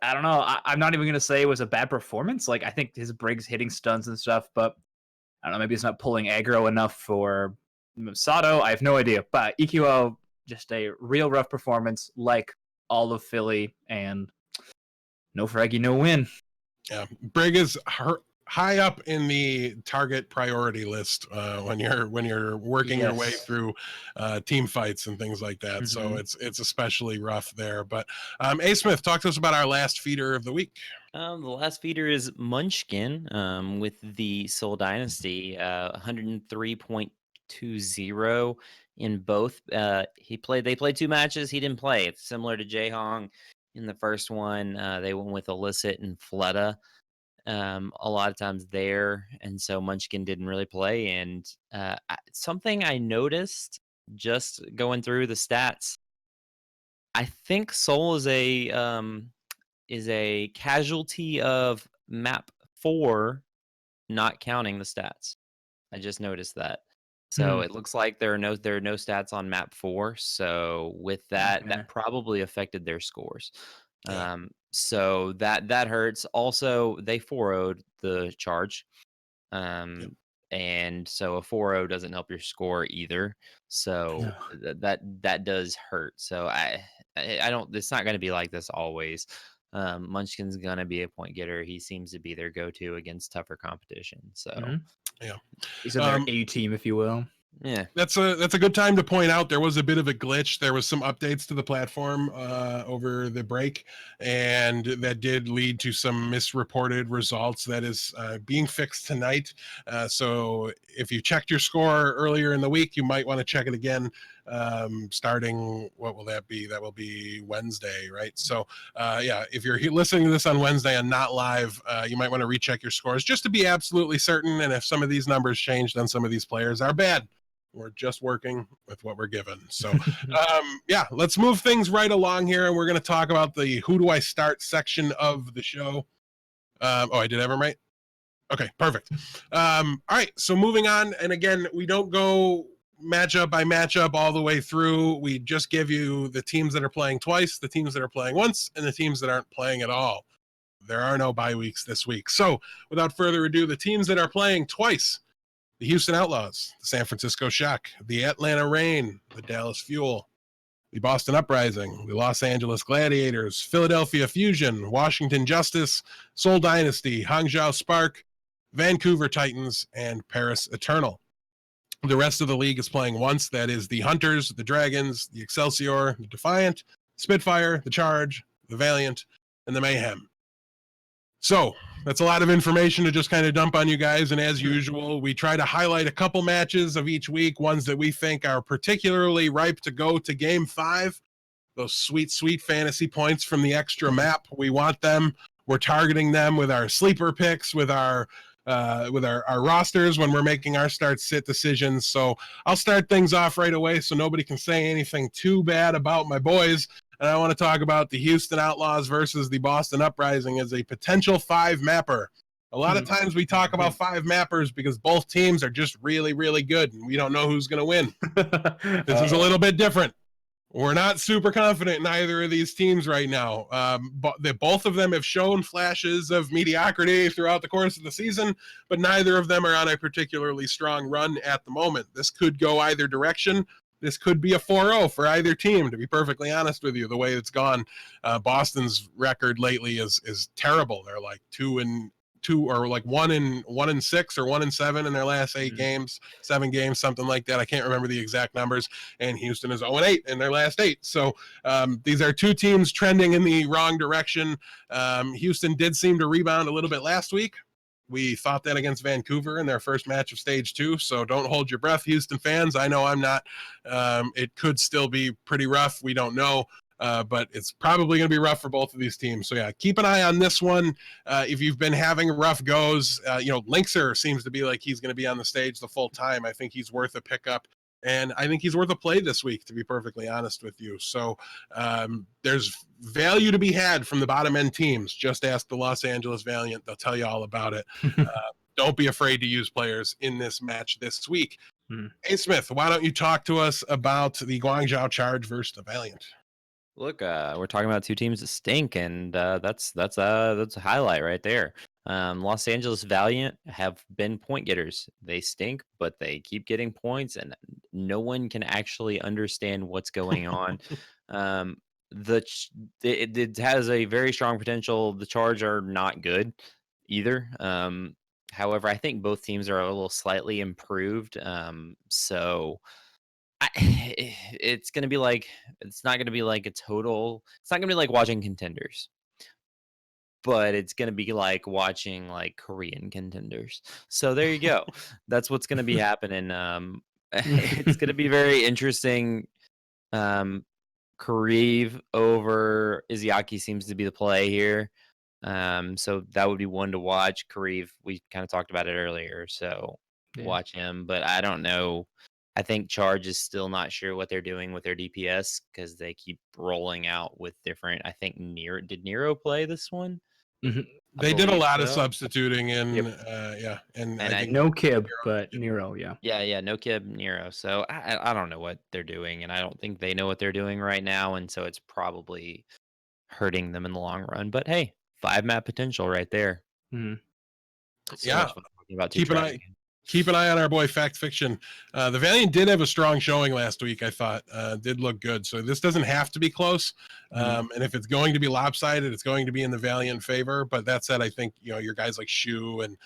I don't know. I'm not even going to say it was a bad performance. I think his Briggs hitting stuns and stuff, but I don't know. Maybe he's not pulling aggro enough for Sato. I have no idea. But EQO, just a real rough performance, like all of Philly, and no fraggy, no win. Yeah, Brig is high up in the target priority list when you're working your way through team fights and things like that. So it's especially rough there. But A. Smith, talk to us about our last feeder of the week. The last feeder is Munchkin with the Soul Dynasty, 103.20 in both. They played 2 matches. He didn't play. It's similar to Jae Hong in the first one. They went with Illicit and Fleta a lot of times there, and so Munchkin didn't really play. And something I noticed just going through the stats, I think Soul is a casualty of map 4 not counting the stats. I just noticed that. So it looks like there are no stats on map 4. So with that, that probably affected their scores. So that hurts. Also, they 4-0'd the charge. And so a 4-0 doesn't help your score either. So that does hurt. So I don't, it's not going to be like this always. Munchkin's gonna be a point getter. He seems to be their go-to against tougher competition. So Yeah. He's in their A team, if you will. yeah, That's a good time to point out there was a bit of a glitch. There was some updates to the platform over the break, and that did lead to some misreported results. That is being fixed tonight. So if you checked your score earlier in the week, you might want to check it again. Starting, what will that be? That will be Wednesday, right? So yeah, if you're listening to this on Wednesday and not live, you might want to recheck your scores just to be absolutely certain. And if some of these numbers change, then some of these players are bad. We're just working with what we're given. So, yeah, let's move things right along here. And we're going to talk about the who do I start section of the show. Oh, I did have them right? Okay, perfect. All right, so moving on. And again, we don't go matchup by matchup all the way through. We just give you the teams that are playing twice, the teams that are playing once, and the teams that aren't playing at all. There are no bye weeks this week. So, without further ado, the teams that are playing twice: the Houston Outlaws, the San Francisco Shock, the Atlanta Reign, the Dallas Fuel, the Boston Uprising, the Los Angeles Gladiators, Philadelphia Fusion, Washington Justice, Seoul Dynasty, Hangzhou Spark, Vancouver Titans, and Paris Eternal. The rest of the league is playing once. That is the Hunters, the Dragons, the Excelsior, the Defiant, Spitfire, the Charge, the Valiant, and the Mayhem. So that's a lot of information to just kind of dump on you guys. And as usual, we try to highlight a couple matches of each week, ones that we think are particularly ripe to go to Game 5. Those sweet, sweet fantasy points from the extra map. We want them. We're targeting them with our sleeper picks, with our rosters when we're making our start-sit decisions. So I'll start things off right away so nobody can say anything too bad about my boys. And I want to talk about the Houston Outlaws versus the Boston Uprising as a potential 5-mapper. A lot of times we talk about 5-mappers because both teams are just really, really good, and we don't know who's going to win. This is a little bit different. We're not super confident in either of these teams right now. But both of them have shown flashes of mediocrity throughout the course of the season, but neither of them are on a particularly strong run at the moment. This could go either direction. This could be a 4-0 for either team, to be perfectly honest with you, the way it's gone. Boston's record lately is terrible. They're like 2-2, or like 1-6 or 1-7 in their last 8 games, 7 games, something like that. I can't remember the exact numbers. And Houston is 0-8 in their last 8. So these are two teams trending in the wrong direction. Houston did seem to rebound a little bit last week. We thought that against Vancouver in their first match of Stage 2, so don't hold your breath, Houston fans. I know I'm not. It could still be pretty rough. We don't know, but it's probably going to be rough for both of these teams. So, yeah, keep an eye on this one. If you've been having rough goes, Linkser seems to be like he's going to be on the stage the full time. I think he's worth a pickup. And I think he's worth a play this week, to be perfectly honest with you. So there's value to be had from the bottom end teams. Just ask the Los Angeles Valiant. They'll tell you all about it. Don't be afraid to use players in this match this week. Hey, Smith, why don't you talk to us about the Guangzhou Charge versus the Valiant? Look, we're talking about two teams that stink, and that's a highlight right there. Los Angeles Valiant have been point getters. They stink, but they keep getting points, and no one can actually understand what's going on. It has a very strong potential. The Charge are not good either. However, I think both teams are a little slightly improved. So it's gonna be like it's not gonna be like a total. It's not gonna be like watching Contenders, but it's gonna be like watching like Korean Contenders. So there you go. That's what's gonna be happening. It's gonna be very interesting. Kareev over Izayaki seems to be the play here. So that would be one to watch. Kareev, we kind of talked about it earlier, so watch him. But I don't know. I think Charge is still not sure what they're doing with their DPS because they keep rolling out with different. I think did Nero play this one? They did a lot of substituting in, and I think no Kib, but Nero, yeah, no Kib, Nero. So I don't know what they're doing, and I don't think they know what they're doing right now, and so it's probably hurting them in the long run. But hey, 5-map potential right there. So much fun talking about keep an eye. keep an eye on our boy Fact Fiction. The Valiant did have a strong showing last week, I thought. Did look good. So this doesn't have to be close. And if it's going to be lopsided, it's going to be in the Valiant favor. But that said, I think, your guys like Shu and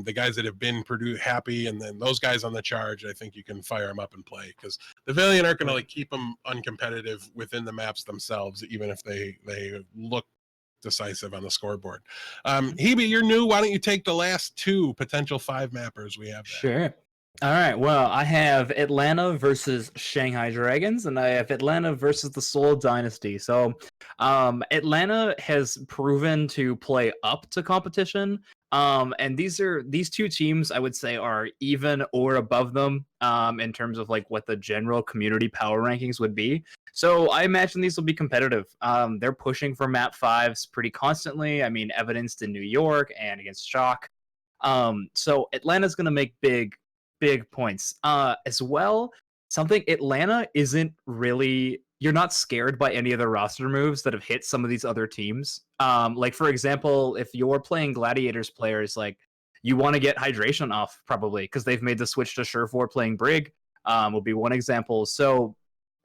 the guys that have been Purdue happy, and then those guys on the charge, I think you can fire them up and play, because the Valiant aren't going to keep them uncompetitive within the maps themselves, even if they look decisive on the scoreboard. HeeBee, you're new. Why don't you take the last two potential 5 mappers we have there? Sure. All right. Well, I have Atlanta versus Shanghai Dragons, and I have Atlanta versus the Seoul Dynasty. So, Atlanta has proven to play up to competition. And these two teams, I would say, are even or above them in terms of like what the general community power rankings would be. So I imagine these will be competitive. They're pushing for map 5s pretty constantly. I mean, evidenced in New York and against Shock. So Atlanta's going to make big points. As well, something Atlanta isn't really... You're not scared by any of the roster moves that have hit some of these other teams. Like, for example, if you're playing Gladiators players, like, you want to get hydration off, probably, because they've made the switch to Surefour playing Brig, will be one example. So,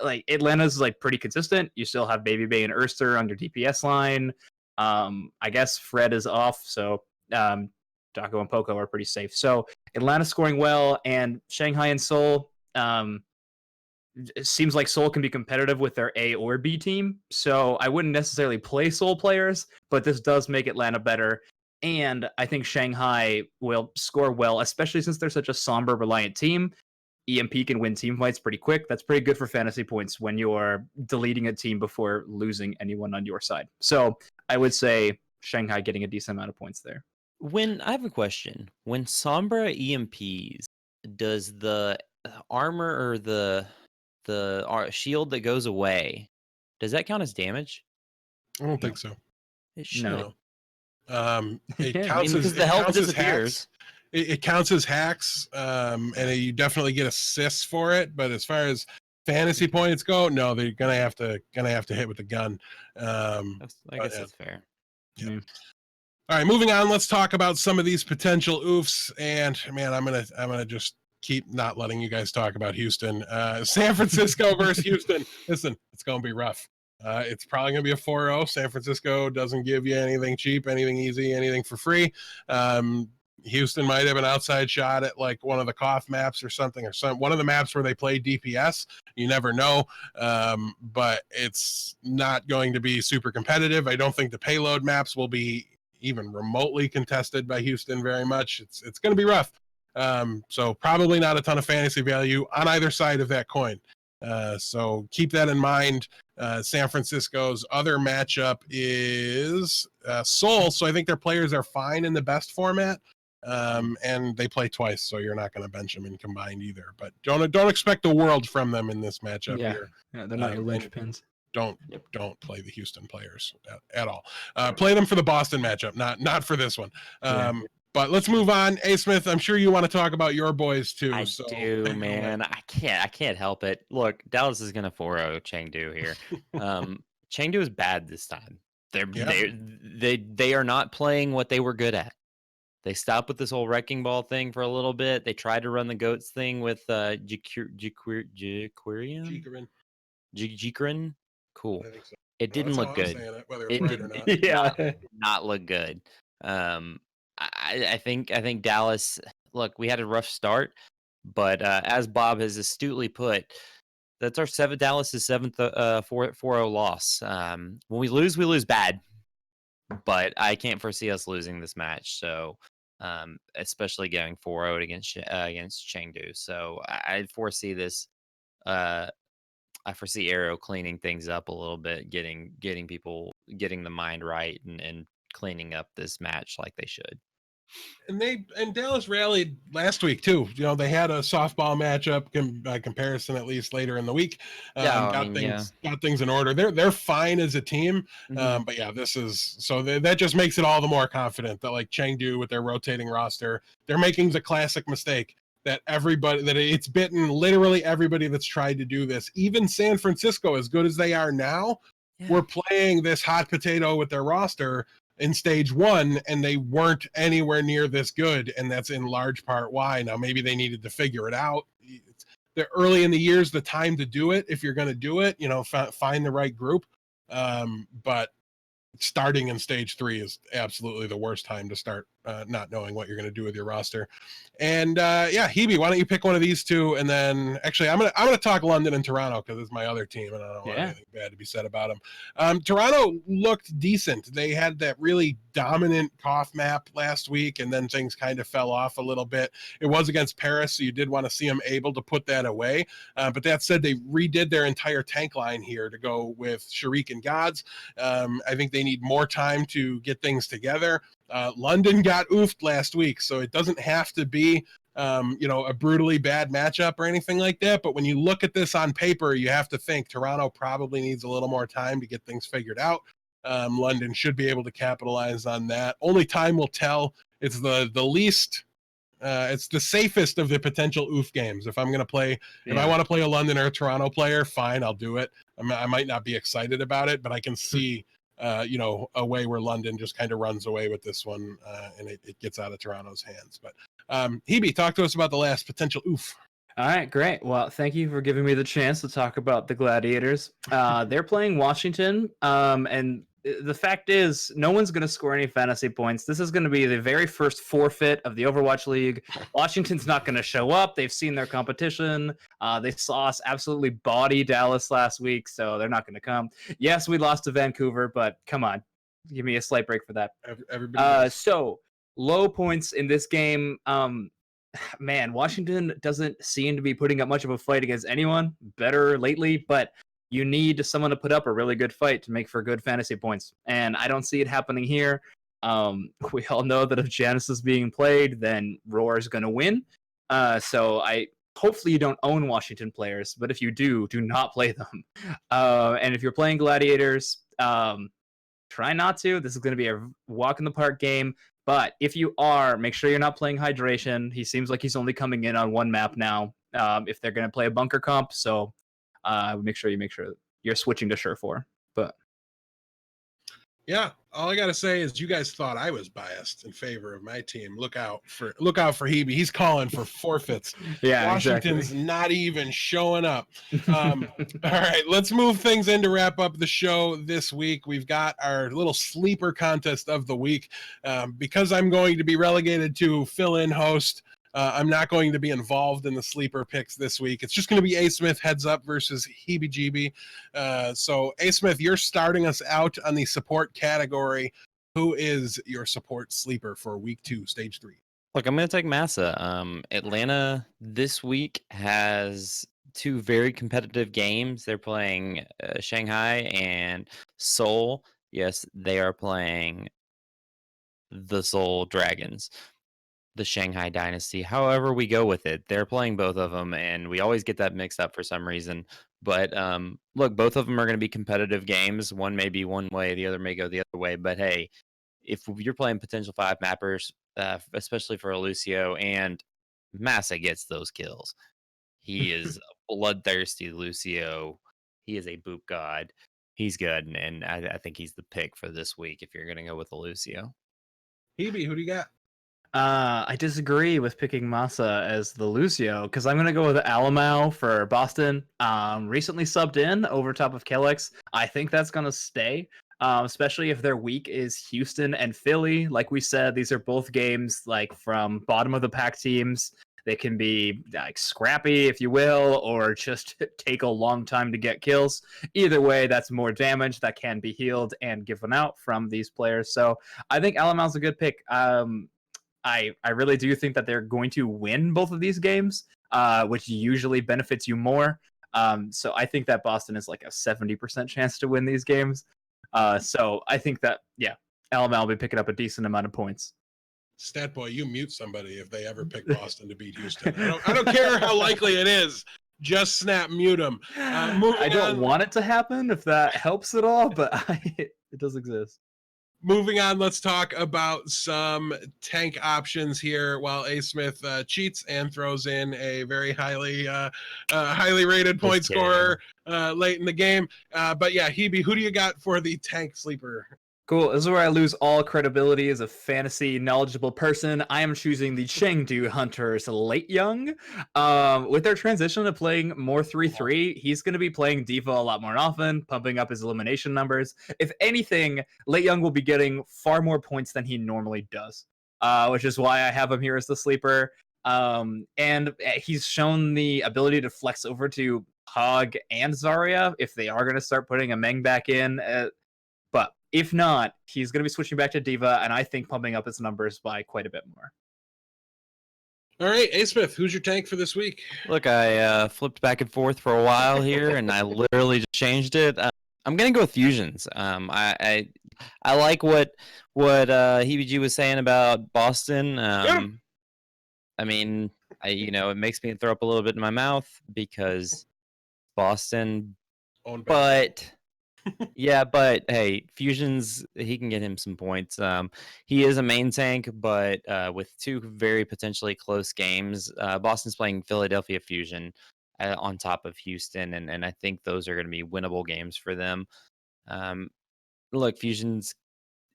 like, Atlanta's, like, pretty consistent. You still have Baby Bay and Erster on your DPS line. I guess Fred is off, so Daco and Poco are pretty safe. So, Atlanta's scoring well, and Shanghai and Seoul... it seems like Seoul can be competitive with their A or B team, so I wouldn't necessarily play Seoul players, but this does make Atlanta better, and I think Shanghai will score well, especially since they're such a Sombra reliant team. EMP can win team fights pretty quick. That's pretty good for fantasy points when you're deleting a team before losing anyone on your side. So I would say Shanghai getting a decent amount of points there. I have a question. When Sombra EMPs, does the armor or the shield that goes away, does that count as damage? I don't think so. It should. No. It counts because the health disappears. It counts as hacks, and you definitely get assists for it. But as far as fantasy points go, no, they're gonna have to hit with the gun. I guess that's fair. Yeah. All right, moving on. Let's talk about some of these potential oofs. And man, I'm gonna just keep not letting you guys talk about Houston. San Francisco versus Houston. Listen, it's going to be rough. It's probably going to be a 4-0. San Francisco doesn't give you anything cheap, anything easy, anything for free. Houston might have an outside shot at like one of the Koth maps or something, or one of the maps where they play DPS. You never know. But it's not going to be super competitive. I don't think the payload maps will be even remotely contested by Houston very much. It's going to be rough. So probably not a ton of fantasy value on either side of that coin. So keep that in mind. San Francisco's other matchup is Seoul. So I think their players are fine in the best format. And they play twice, so you're not going to bench them in combined either. But don't expect the world from them in this matchup here. Yeah, they're not your linchpins. Don't play the Houston players at all. Play them for the Boston matchup, not for this one. But let's move on. A Smith, I'm sure you want to talk about your boys too. I do, man. I can't help it. Look, Dallas is gonna 4-0 Chengdu here. Chengdu is bad this time. They are not playing what they were good at. They stopped with this whole wrecking ball thing for a little bit. They tried to run the goats thing with Jikrin. Cool. So. It didn't look good. It did not look good. I think Dallas. Look, we had a rough start, but as Bob has astutely put, that's our Dallas's seventh 4-0 loss. When we lose bad, but I can't foresee us losing this match. So, especially going 4-0 against Chengdu. So I foresee this. I foresee Arrow cleaning things up a little bit, getting the mind right, and cleaning up this match like they should. And Dallas rallied last week too. They had a softball matchup by comparison, at least later in the week. Got things in order. They're fine as a team. But yeah, this is so that just makes it all the more confident that like Chengdu with their rotating roster, they're making the classic mistake that it's bitten literally everybody that's tried to do this. Even San Francisco, as good as they are now, we're playing this hot potato with their roster in stage 1, and they weren't anywhere near this good, and that's in large part why. Now maybe they needed to figure it out. They're early in the year's the time to do it. If you're going to do it, find the right group. But starting in stage 3 is absolutely the worst time to start not knowing what you're going to do with your roster. And HeeBee, why don't you pick one of these two? And then actually I'm gonna talk London and Toronto because it's my other team and I don't want anything bad to be said about them. Toronto looked decent. They had that really dominant cough map last week, and then things kind of fell off a little bit. It was against Paris, so you did want to see them able to put that away. But that said, they redid their entire tank line here to go with Sharik and Gods. I think they need more time to get things together. London got oofed last week, so it doesn't have to be a brutally bad matchup or anything like that. But when you look at this on paper, you have to think Toronto probably needs a little more time to get things figured out. London should be able to capitalize on that. Only time will tell. It's the least it's the safest of the potential oof games. If I'm going to play, if I want to play a London or a Toronto player, fine, I'll do it. I might not be excited about it, but I can see a way where London just kind of runs away with this one and it gets out of Toronto's hands. But HeeBee, talk to us about the last potential oof. All right, great. Well, thank you for giving me the chance to talk about the Gladiators. They're playing Washington, and the fact is, no one's going to score any fantasy points. This is going to be the very first forfeit of the Overwatch League. Washington's not going to show up. They've seen their competition. They saw us absolutely body Dallas last week, so they're not going to come. Yes, we lost to Vancouver, but come on. Give me a slight break for that. So, low points in this game. Man, Washington doesn't seem to be putting up much of a fight against anyone better lately, but you need someone to put up a really good fight to make for good fantasy points. And I don't see it happening here. We all know that if Janus is being played, then Roar is going to win. So hopefully you don't own Washington players, but if you do not play them. And if you're playing Gladiators, try not to. This is going to be a walk in the park game. But if you are, make sure you're not playing Hydration. He seems like he's only coming in on one map now. If they're going to play a bunker comp, so make sure you're switching to Surefour. But yeah, all I gotta say is you guys thought I was biased in favor of my team. Look out for HeeBee. He's calling for forfeits. Yeah, Washington's not even showing up. All right, let's move things in to wrap up the show this week. We've got our little sleeper contest of the week. Because I'm going to be relegated to fill-in host, I'm not going to be involved in the sleeper picks this week. It's just going to be A. Smith heads up versus HeeBee. So A. Smith, you're starting us out on the support category. Who is your support sleeper for week 2, stage 3? Look, I'm going to take Massa. Atlanta this week has 2 very competitive games. They're playing Shanghai and Seoul. Yes, they are playing the Seoul Dragons, the Shanghai Dynasty. However we go with it, they're playing both of them, and we always get that mixed up for some reason. But look, both of them are going to be competitive games. One may be one way, the other may go the other way. But hey, if you're playing potential 5 mappers, especially for Lucio, and Massa gets those kills. He is a bloodthirsty Lucio. He is a boop god. He's good, and I think he's the pick for this week if you're going to go with a Lucio. HeeBee, who do you got? I disagree with picking Massa as the Lucio because I'm going to go with Alamau for Boston. Recently subbed in over top of Kellex. I think that's going to stay, especially if their week is Houston and Philly. Like we said, these are both games like from bottom of the pack teams. They can be like scrappy, if you will, or just take a long time to get kills. Either way, that's more damage that can be healed and given out from these players. So I think Alamau's a good pick. I really do think that they're going to win both of these games, which usually benefits you more. So I think that Boston is like a 70% chance to win these games. So I think that, Alamau will be picking up a decent amount of points. StatBoy, you mute somebody if they ever pick Boston to beat Houston. I don't care how likely it is. Just snap mute them. I don't want it to happen if that helps at all, but it does exist. Moving on, let's talk about some tank options here while A. Smith cheats and throws in a very highly rated point scorer late in the game. But yeah, HeeBee, who do you got for the tank sleeper? Cool. This is where I lose all credibility as a fantasy knowledgeable person. I am choosing the Chengdu Hunters late young. With their transition to playing more 3-3, he's going to be playing Diva a lot more often, pumping up his elimination numbers. If anything, late young will be getting far more points than he normally does, which is why I have him here as the sleeper. And he's shown the ability to flex over to Hog and Zarya if they are going to start putting a Meng back in. But if not, he's going to be switching back to Diva, and I think pumping up his numbers by quite a bit more. All right, A. Smith, who's your tank for this week? Look, I flipped back and forth for a while here, and I literally just changed it. I'm gonna go with fusions. I like what HeeBee was saying about Boston. I mean, it makes me throw up a little bit in my mouth because Boston, but. Yeah, but hey, Fusion's he can get him some points. He is a main tank, but with two very potentially close games, Boston's playing Philadelphia Fusion on top of Houston, and I think those are going to be winnable games for them. Look, Fusion's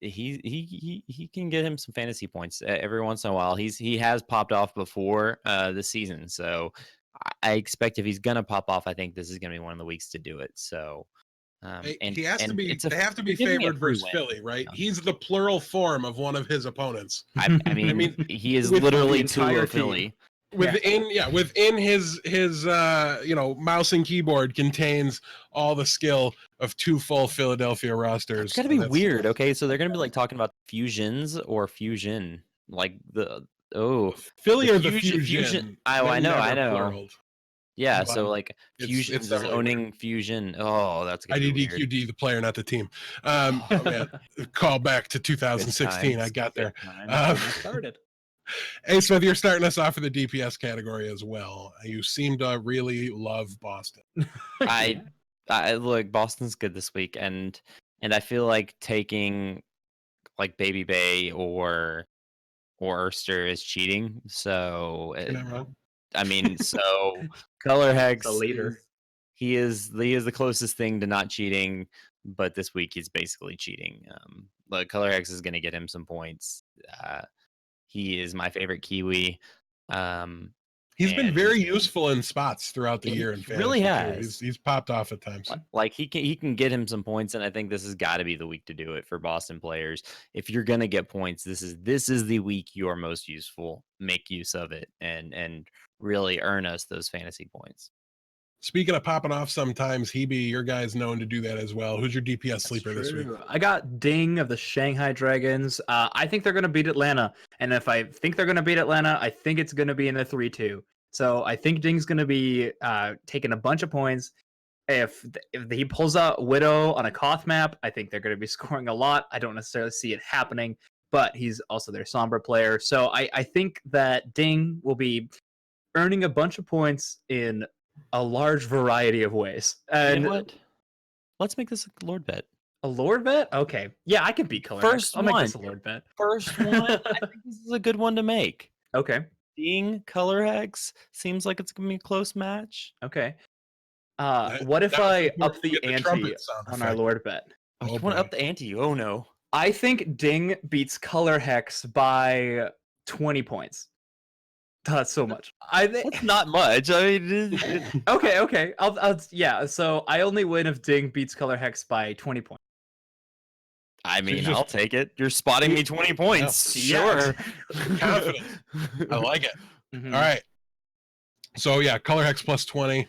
he can get him some fantasy points every once in a while. He has popped off before this season, so I expect if he's gonna pop off, I think this is gonna be one of the weeks to do it. So. He has to be. They have to be favored versus Philly, right? He's the plural form of one of his opponents. I mean, he is literally two of Philly. Within his mouse and keyboard contains all the skill of two full Philadelphia rosters. It's gotta be weird. Okay, so they're gonna be like talking about fusions or fusion, like Philly or the fusion. I know. Pluraled. Yeah, But so like Fusion is owning weird. Fusion. Oh, that's gonna be weird. IDDQD, the player, not the team. Call back to 2016. I got there. Started. Hey, Smith, you're starting us off for the DPS category as well. You seem to really love Boston. I look, Boston's good this week, and I feel like taking like Baby Bay or Erster is cheating. So I mean, so Color Hex, the leader. He is the closest thing to not cheating, but this week he's basically cheating. But Color Hex is going to get him some points. He is my favorite Kiwi. He's been very useful in spots throughout the year. In fantasy, really has. He's popped off at times. Like he can get him some points, and I think this has got to be the week to do it for Boston players. If you're gonna get points, this is the week you are most useful. Make use of it and really earn us those fantasy points. Speaking of popping off sometimes, HeeBee, your guy's known to do that as well. Who's your DPS sleeper this week? I got Ding of the Shanghai Dragons. I think they're going to beat Atlanta. And if I think they're going to beat Atlanta, I think it's going to be in a 3-2. So I think Ding's going to be taking a bunch of points. If he pulls out Widow on a Koth map, I think they're going to be scoring a lot. I don't necessarily see it happening, but he's also their Sombra player. So I think that Ding will be earning a bunch of points in a large variety of ways. And what? Let's make this a Lord bet. A Lord bet? Okay. Yeah, I can beat Color Hex. I'll make this a Lord bet. First one. I think this is a good one to make. Okay. Being Color Hex seems like it's gonna be a close match. Okay. What if I up the ante on our Lord bet? Oh, you want to up the ante? Oh no. I think Ding beats Color Hex by 20 points. That's so much. That's not much. I mean, okay. Yeah. So I only win if Ding beats Color Hex by 20 points. I mean, I'll take it. You're spotting me 20 points. Yeah. Sure. Confident. I like it. Mm-hmm. All right. So yeah, Color Hex plus 20.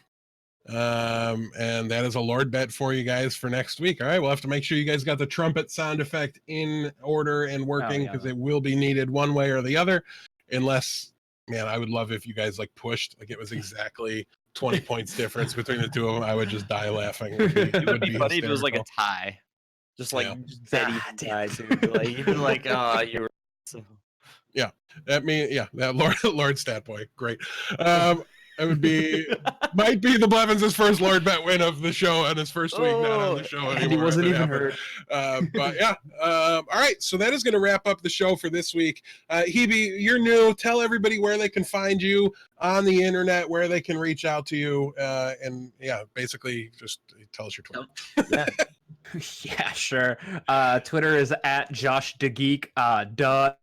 And that is a Lord bet for you guys for next week. All right, we'll have to make sure you guys got the trumpet sound effect in order and working because it will be needed one way or the other. Unless, man, I would love if you guys like pushed, like it was exactly 20 points difference between the two of them. I would just die laughing. It would be funny if it was like a tie. Just like Betty ties. You'd be like, oh, you were so. Yeah. That Lord StatBoy. Great. It would be might be the Blevins' first Lord bet win of the show and his first week not on the show anymore. And he wasn't even hurt. But yeah. All right. So that is going to wrap up the show for this week. HeeBee, you're new. Tell everybody where they can find you on the internet, where they can reach out to you. And yeah, basically just tell us your Twitter. Yeah. Yeah, sure. Twitter is at Josh DeGeek. Duh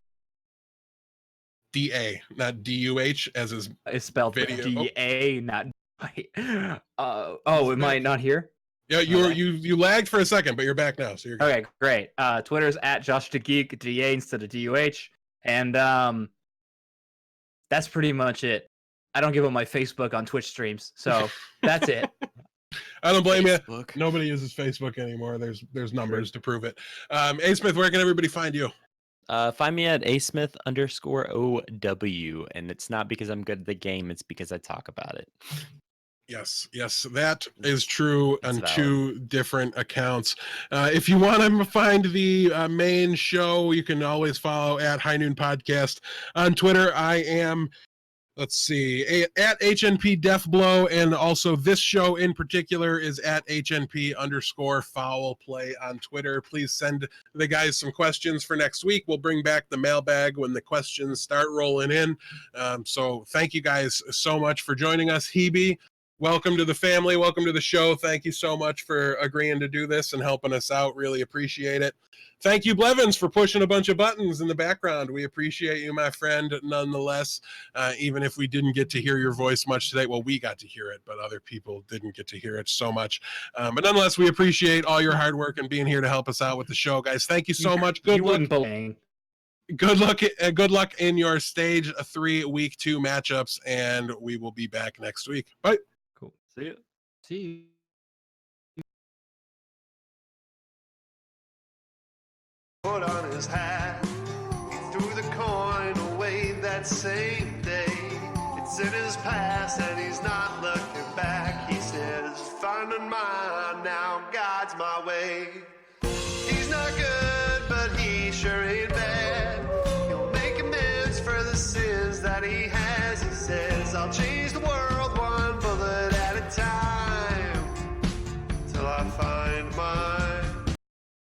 DA, not DUH, as is is spelled with video. D-A, not He's am I back. not here? Yeah, you lagged for a second, but you're back now, so you're good. Okay, great. Twitter's at Josh DeGeek, DA instead of DUH. And that's pretty much it. I don't give up my Facebook on Twitch streams, so that's it. I don't blame you. Facebook. Nobody uses Facebook anymore. There's numbers to prove it. A Smith, where can everybody find you? Find me at asmith_OW, and it's not because I'm good at the game; it's because I talk about it. Yes, that is true It's on valid. 2 different accounts. If you want to find the main show, you can always follow at High Noon Podcast on Twitter. I am, at HNP Deathblow, and also this show in particular is at HNP_foul play on Twitter. Please send the guys some questions for next week. We'll bring back the mailbag when the questions start rolling in. So thank you guys so much for joining us. HeeBee, welcome to the family. Welcome to the show. Thank you so much for agreeing to do this and helping us out. Really appreciate it. Thank you, Blevins, for pushing a bunch of buttons in the background. We appreciate you, my friend, nonetheless, even if we didn't get to hear your voice much today. Well, we got to hear it, but other people didn't get to hear it so much. But nonetheless, we appreciate all your hard work and being here to help us out with the show, guys. Thank you so much. Good luck. Good luck in your stage 3 week 2 matchups, and we will be back next week. Bye. Cool. See you. Put on his hat, he threw the coin away that same day. It's in his past and he's not looking back. He says, finding mine now, God's my way. He's not good, but he sure ain't bad. He'll make amends for the sins that he has. He says, I'll change the world one bullet at a time till I find mine.